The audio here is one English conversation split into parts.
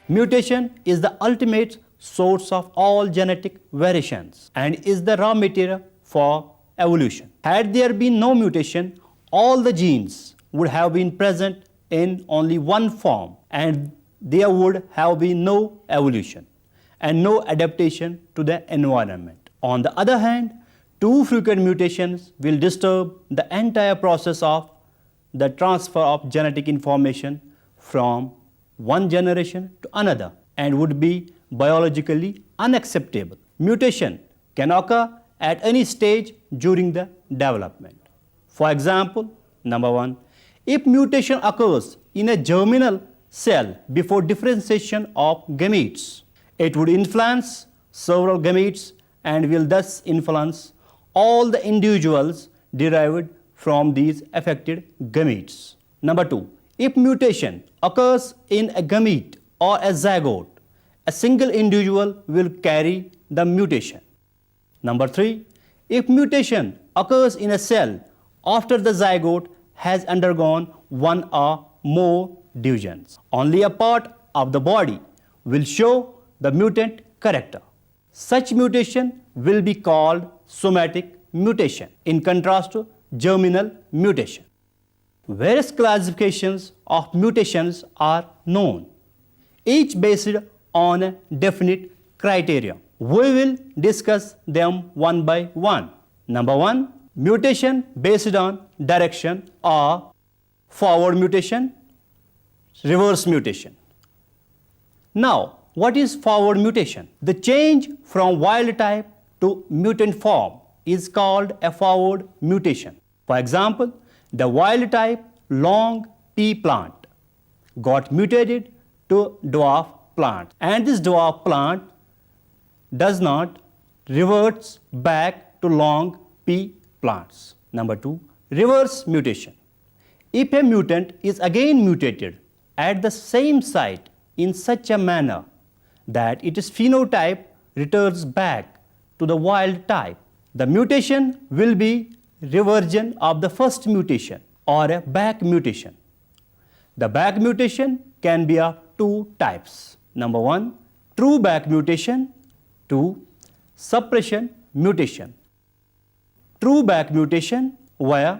Mutation is the ultimate source of all genetic variations and is the raw material for evolution. Had there been no mutation, all the genes would have been present in only one form and there would have been no evolution and no adaptation to the environment. On the other hand, too frequent mutations will disturb the entire process of the transfer of genetic information from one generation to another and would be biologically unacceptable. Mutation can occur at any stage during the development. For example, number 1, if mutation occurs in a germinal cell before differentiation of gametes, it would influence several gametes and will thus influence all the individuals derived from these affected gametes. Number 2, if mutation occurs in a gamete or a zygote, a single individual will carry the mutation. Number 3, if mutation occurs in a cell after the zygote has undergone one or more divisions, only a part of the body will show the mutant character. Such mutation will be called somatic mutation in contrast to germinal mutation. Various classifications of mutations are known, each based on a definite criteria. We will discuss them one by one. Number 1, mutation based on direction or forward mutation, reverse mutation. Now, what is forward mutation? The change from wild type to mutant form is called a forward mutation. For example, the wild type long pea plant got mutated to dwarf plant and this dwarf plant does not reverts back to long pea plants. Number 2, reverse mutation. If a mutant is again mutated at the same site in such a manner that its phenotype returns back to the wild type, the mutation will be reversion of the first mutation or a back mutation. The back mutation can be of two types. Number 1, true back mutation. 2, suppression mutation. True back mutation where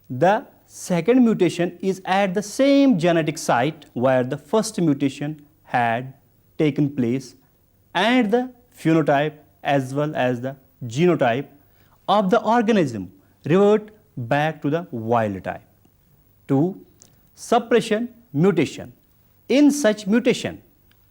the second mutation is at the same genetic site where the first mutation had taken place and the phenotype as well as the genotype of the organism revert back to the wild type. 2, suppression mutation. In such mutation,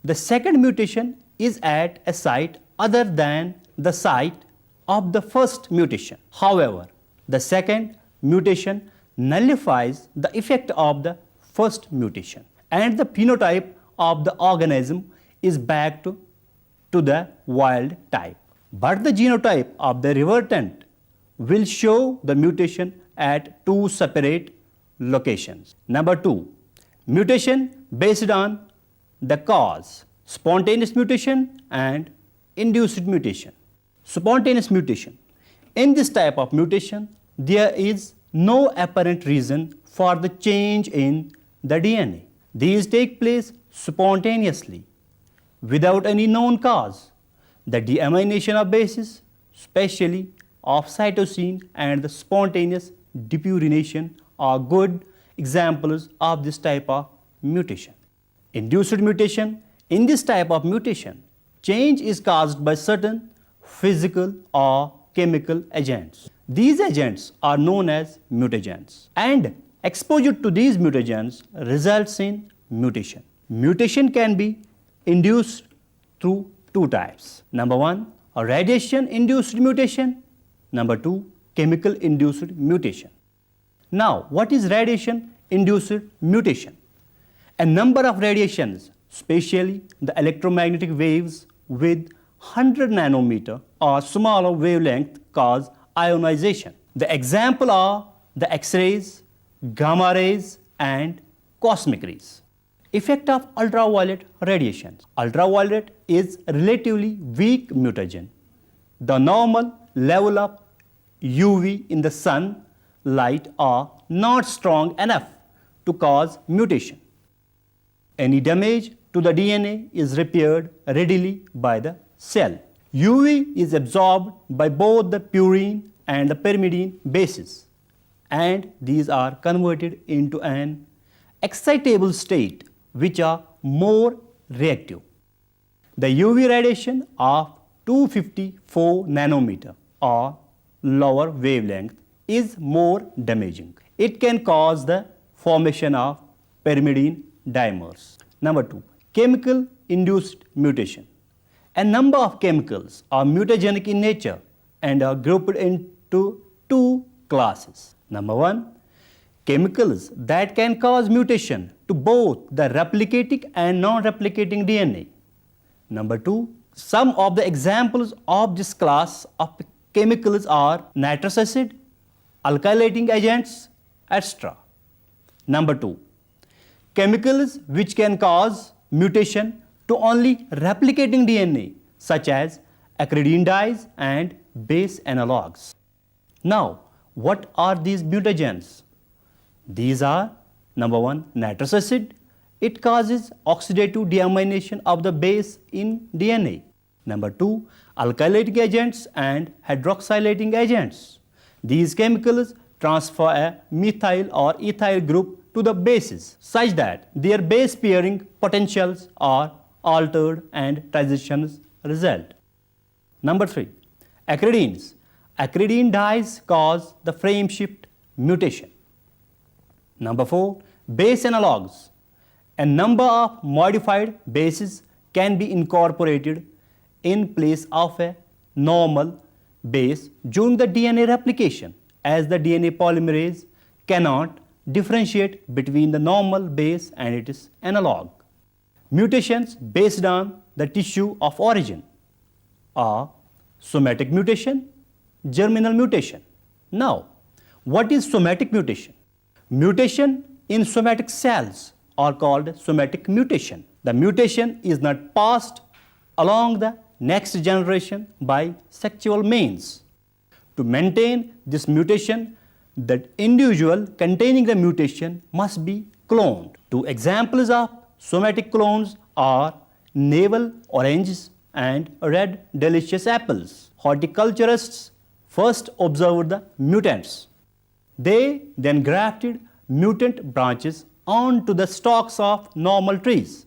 the second mutation is at a site other than the site of the first mutation. However, the second mutation nullifies the effect of the first mutation and the phenotype of the organism is back to the wild type. But the genotype of the revertant will show the mutation at two separate locations. Number 2, mutation based on the cause, spontaneous mutation and induced mutation. Spontaneous mutation. In this type of mutation, there is no apparent reason for the change in the DNA. These take place spontaneously without any known cause. The deamination of bases, especially of cytosine, and the spontaneous depurination are good examples of this type of mutation. Induced mutation. In this type of mutation, change is caused by certain physical or chemical agents. These agents are known as mutagens, and exposure to these mutagens results in mutation. Mutation can be induced through two types. Number 1, a radiation-induced mutation. Number 2, chemical-induced mutation. Now, what is radiation-induced mutation? A number of radiations, especially the electromagnetic waves with 100 nanometer or smaller wavelength, cause ionization. The example are the X-rays, gamma rays and cosmic rays. Effect of ultraviolet radiations. Ultraviolet is a relatively weak mutagen. The normal level of UV in the sun light are not strong enough to cause mutation. Any damage to the DNA is repaired readily by the cell. UV is absorbed by both the purine and the pyrimidine bases, and these are converted into an excitable state which are more reactive. The UV radiation of 254 nanometer or lower wavelength is more damaging. It can cause the formation of pyrimidine dimers. Number 2, chemical induced mutation. A number of chemicals are mutagenic in nature and are grouped into two classes. Number 1, chemicals that can cause mutation to both the replicating and non-replicating DNA. Number 2, some of the examples of this class of chemicals are nitrous acid, alkylating agents, etc. Number 2, chemicals which can cause mutation to only replicating DNA such as acridine dyes and base analogues. Now, what are these mutagens? These are number 1, nitrous acid. It causes oxidative deamination of the base in DNA. Number 2, alkylating agents and hydroxylating agents. These chemicals transfer a methyl or ethyl group to the bases such that their base pairing potentials are altered and transitions result. Number 3, acridines. Acridine dyes cause the frame shift mutation. Number 4, base analogues. A number of modified bases can be incorporated in place of a normal base during the DNA replication, as the DNA polymerase cannot differentiate between the normal base and its analog. Mutations based on the tissue of origin are somatic mutation, germinal mutation. Now, what is somatic mutation? Mutation in somatic cells are called somatic mutation. The mutation is not passed along the next generation by sexual means. To maintain this mutation, the individual containing the mutation must be cloned. Two examples of somatic clones are navel oranges and red delicious apples. Horticulturists first observed the mutants. They then grafted mutant branches onto the stalks of normal trees.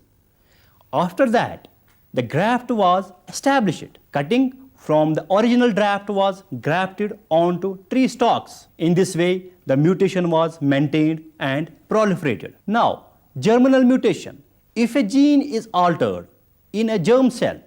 After that, the graft was established. Cutting from the original graft was grafted onto tree stalks. In this way, the mutation was maintained and proliferated. Now, germinal mutation. If a gene is altered in a germ cell,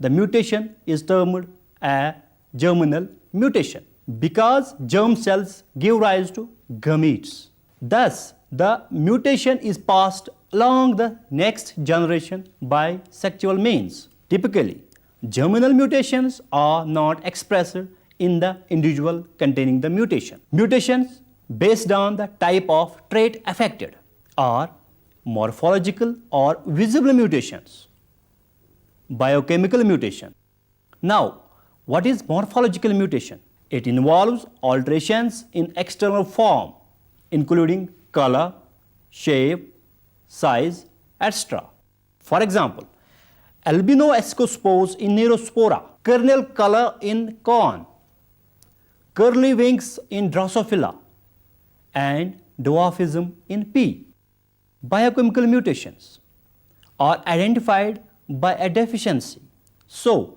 the mutation is termed a germinal mutation because germ cells give rise to gametes. Thus, the mutation is passed along the next generation by sexual means. Typically, germinal mutations are not expressed in the individual containing the mutation. Mutations based on the type of trait affected are morphological or visible mutations, biochemical mutation. Now, what is morphological mutation? It involves alterations in external form, including color, shape, size, etc. For example, albino ascospores in Neurospora, kernel color in corn, curly wings in Drosophila, and dwarfism in pea. Biochemical mutations are identified by a deficiency so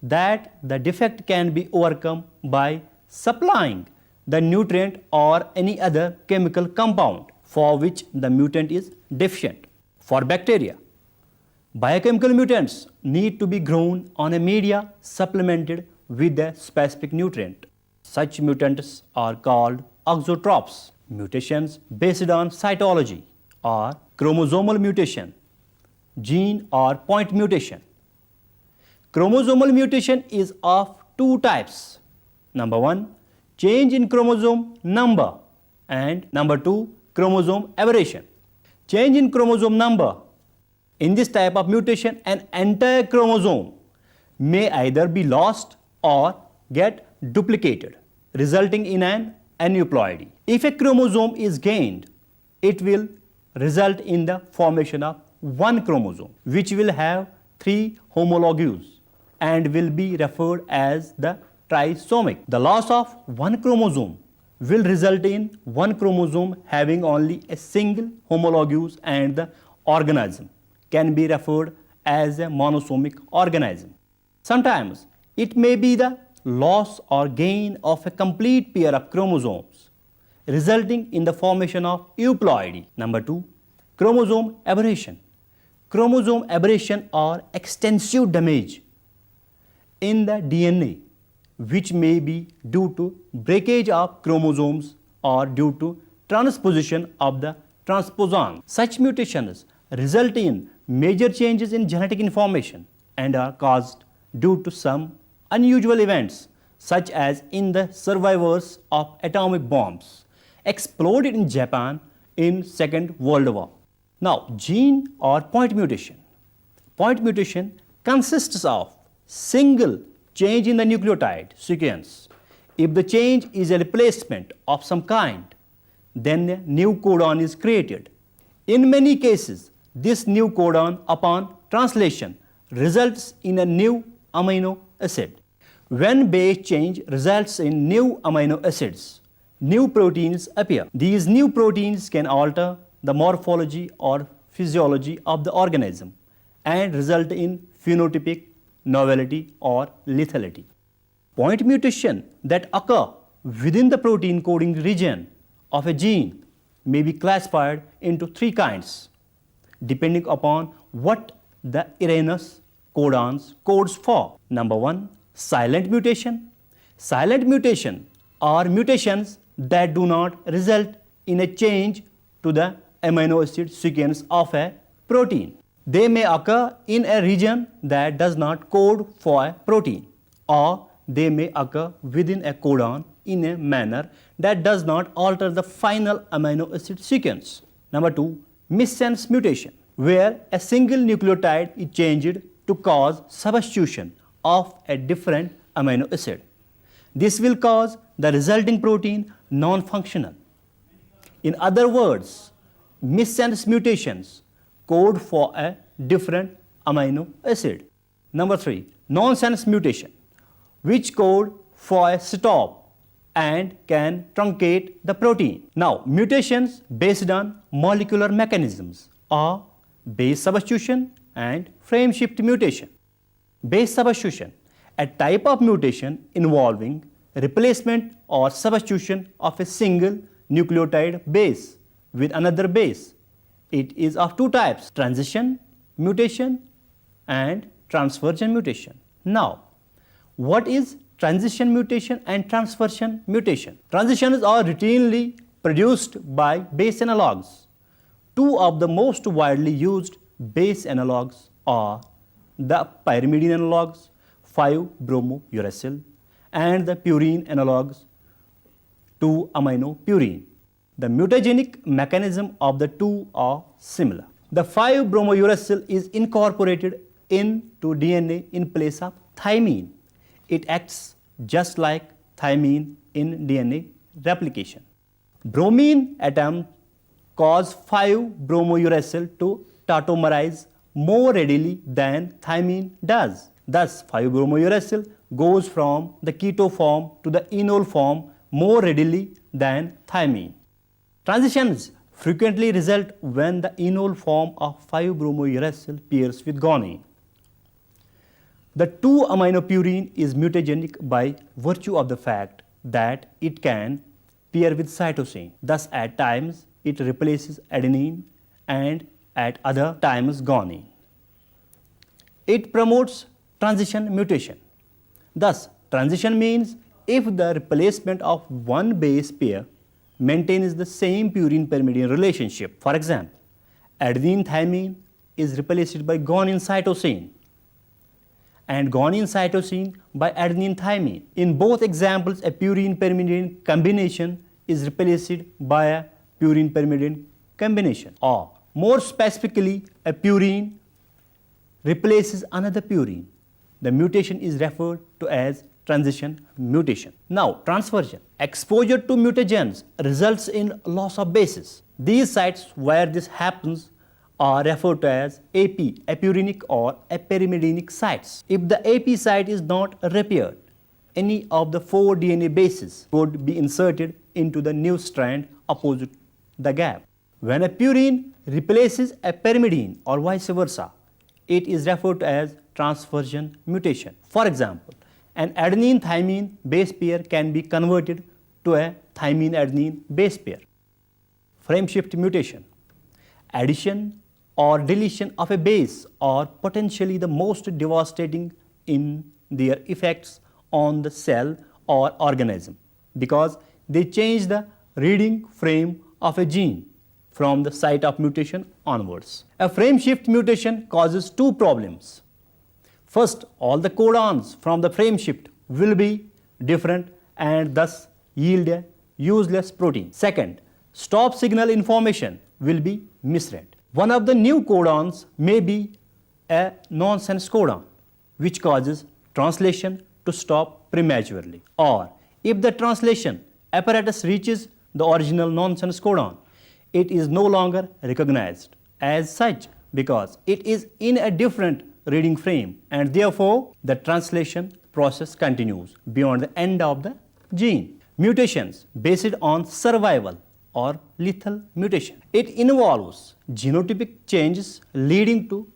that the defect can be overcome by supplying the nutrient or any other chemical compound for which the mutant is deficient. For bacteria, biochemical mutants need to be grown on a media supplemented with a specific nutrient. Such mutants are called auxotropes. Mutations based on cytology are chromosomal mutation, gene or point mutation. Chromosomal mutation is of two types. Number 1, change in chromosome number, and number 2, chromosome aberration. Change in chromosome number. In this type of mutation, an entire chromosome may either be lost or get duplicated, resulting in an aneuploidy. If a chromosome is gained, it will result in the formation of one chromosome, which will have 3 homologues and will be referred as the trisomic. The loss of one chromosome will result in one chromosome having only a single homologous, and the organism can be referred as a monosomic organism. Sometimes it may be the loss or gain of a complete pair of chromosomes, resulting in the formation of euploidy. Number 2, chromosome aberration. Chromosome aberration or extensive damage in the DNA, which may be due to breakage of chromosomes or due to transposition of the transposon. Such mutations result in major changes in genetic information and are caused due to some unusual events, such as in the survivors of atomic bombs exploded in Japan in Second World War. Now, gene or point mutation. Point mutation consists of single change in the nucleotide sequence. If the change is a replacement of some kind, then a new codon is created. In many cases, this new codon upon translation results in a new amino acid. When base change results in new amino acids, new proteins appear. These new proteins can alter the morphology or physiology of the organism and result in phenotypic novelty or lethality. Point mutation that occur within the protein coding region of a gene may be classified into 3 kinds, depending upon what the erroneous codons codes for. Number 1, silent mutation. Silent mutation are mutations that do not result in a change to the amino acid sequence of a protein. They may occur in a region that does not code for a protein, or they may occur within a codon in a manner that does not alter the final amino acid sequence. Number 2, missense mutation, where a single nucleotide is changed to cause substitution of a different amino acid. This will cause the resulting protein non-functional. In other words, missense mutations code for a different amino acid. Number 3, nonsense mutation, which code for a stop and can truncate the protein. Now, mutations based on molecular mechanisms are base substitution and frame shift mutation. Base substitution, a type of mutation involving replacement or substitution of a single nucleotide base with another base. It is of 2 types, transition mutation and transversion mutation. Now, what is transition mutation and transversion mutation? Transitions are routinely produced by base analogs. 2 of the most widely used base analogs are the pyrimidine analogs 5-bromouracil and the purine analogs 2-aminopurine. The mutagenic mechanism of the 2 are similar. The 5-bromouracil is incorporated into DNA in place of thymine. It acts just like thymine in DNA replication. Bromine atoms cause 5-bromouracil to tautomerize more readily than thymine does. Thus, 5-bromouracil goes from the keto form to the enol form more readily than thymine. Transitions frequently result when the enol form of 5-bromouracil pairs with guanine. The 2-aminopurine is mutagenic by virtue of the fact that it can pair with cytosine. Thus, at times it replaces adenine and at other times guanine. It promotes transition mutation. Thus, transition means if the replacement of one base pair maintains the same purine-pyrimidine relationship. For example, adenine-thymine is replaced by guanine-cytosine and guanine-cytosine by adenine-thymine. In both examples, a purine-pyrimidine combination is replaced by a purine-pyrimidine combination, or more specifically, a purine replaces another purine. The mutation is referred to as transition mutation. Now, transversion. Exposure to mutagens results in loss of bases. These sites where this happens are referred to as apurinic or aperimidinic sites. If the AP site is not repaired, any of the 4 DNA bases would be inserted into the new strand opposite the gap. When a purine replaces a pyrimidine or vice versa, it is referred to as transversion mutation. For example, an adenine-thymine base pair can be converted to a thymine-adenine base pair. Frameshift mutation. Addition or deletion of a base are potentially the most devastating in their effects on the cell or organism because they change the reading frame of a gene from the site of mutation onwards. A frameshift mutation causes 2 problems. First, all the codons from the frameshift will be different and thus yield a useless protein. Second, stop signal information will be misread. One of the new codons may be a nonsense codon, which causes translation to stop prematurely. Or if the translation apparatus reaches the original nonsense codon, it is no longer recognized as such because it is in a different reading frame and therefore the translation process continues beyond the end of the gene. Mutations based on survival or lethal mutation. It involves genotypic changes leading to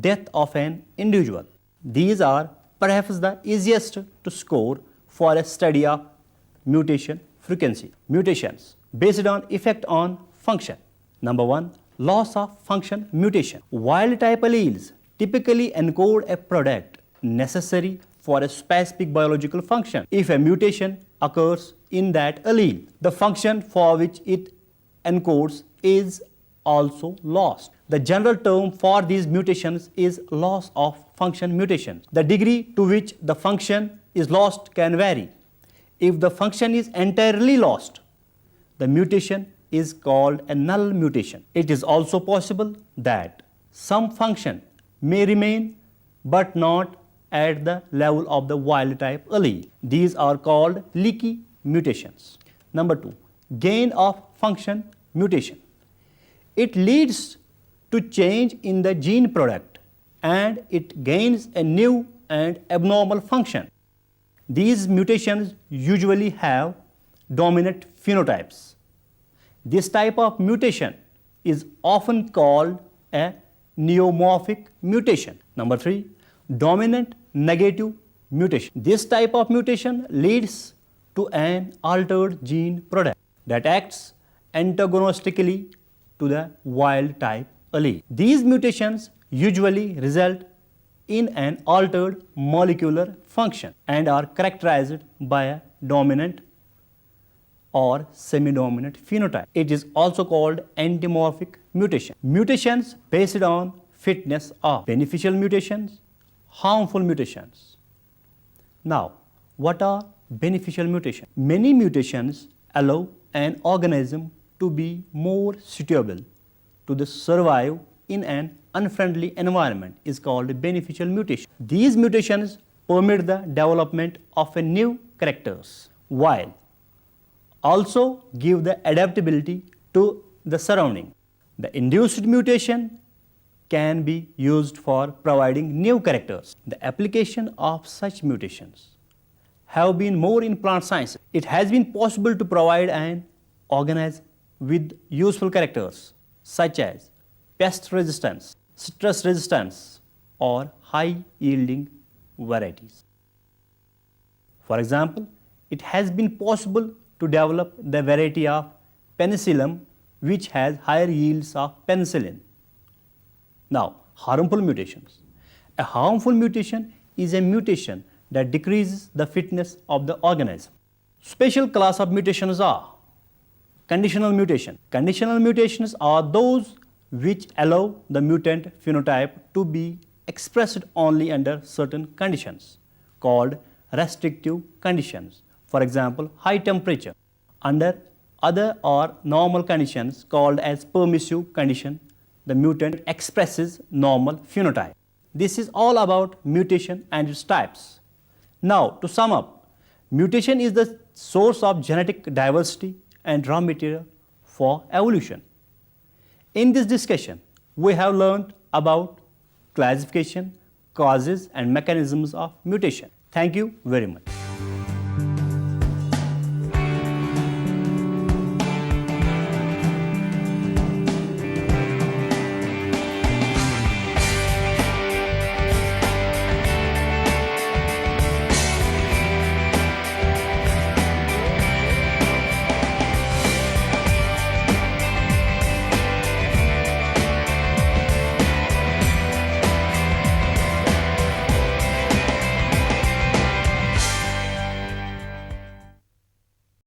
death of an individual. These are perhaps the easiest to score for a study of mutation frequency. Mutations based on effect on function. Number 1, loss of function mutation. Wild type alleles typically encode a product necessary for a specific biological function. If a mutation occurs in that allele, the function for which it encodes is also lost. The general term for these mutations is loss of function mutation. The degree to which the function is lost can vary. If the function is entirely lost, the mutation is called a null mutation. It is also possible that some function may remain but not at the level of the wild type allele. These are called leaky mutations. Number 2, gain of function mutation. It leads to change in the gene product and it gains a new and abnormal function. These mutations usually have dominant phenotypes. This type of mutation is often called a neomorphic mutation. Number 3, dominant negative mutation. This type of mutation leads to an altered gene product that acts antagonistically to the wild type allele. These mutations usually result in an altered molecular function and are characterized by a dominant or semi-dominant phenotype. It is also called endomorphic mutation. Mutations based on fitness are beneficial mutations, harmful mutations. Now, what are beneficial mutations? Many mutations allow an organism to be more suitable to the survive in an unfriendly environment is called a beneficial mutation. These mutations permit the development of a new characters while also give the adaptability to the surrounding. The induced mutation can be used for providing new characters. The application of such mutations have been more in plant science. It has been possible to provide an organism with useful characters such as pest resistance, stress resistance, or high yielding varieties. For example, it has been possible to develop the variety of penicillium which has higher yields of penicillin. Now, harmful mutations. A harmful mutation is a mutation that decreases the fitness of the organism. Special class of mutations are conditional mutation. Conditional mutations are those which allow the mutant phenotype to be expressed only under certain conditions called restrictive conditions. For example, high temperature. Under other or normal conditions called as permissive condition, the mutant expresses normal phenotype. This is all about mutation and its types. Now, to sum up, mutation is the source of genetic diversity and raw material for evolution. In this discussion, we have learned about classification, causes and mechanisms of mutation. Thank you very much.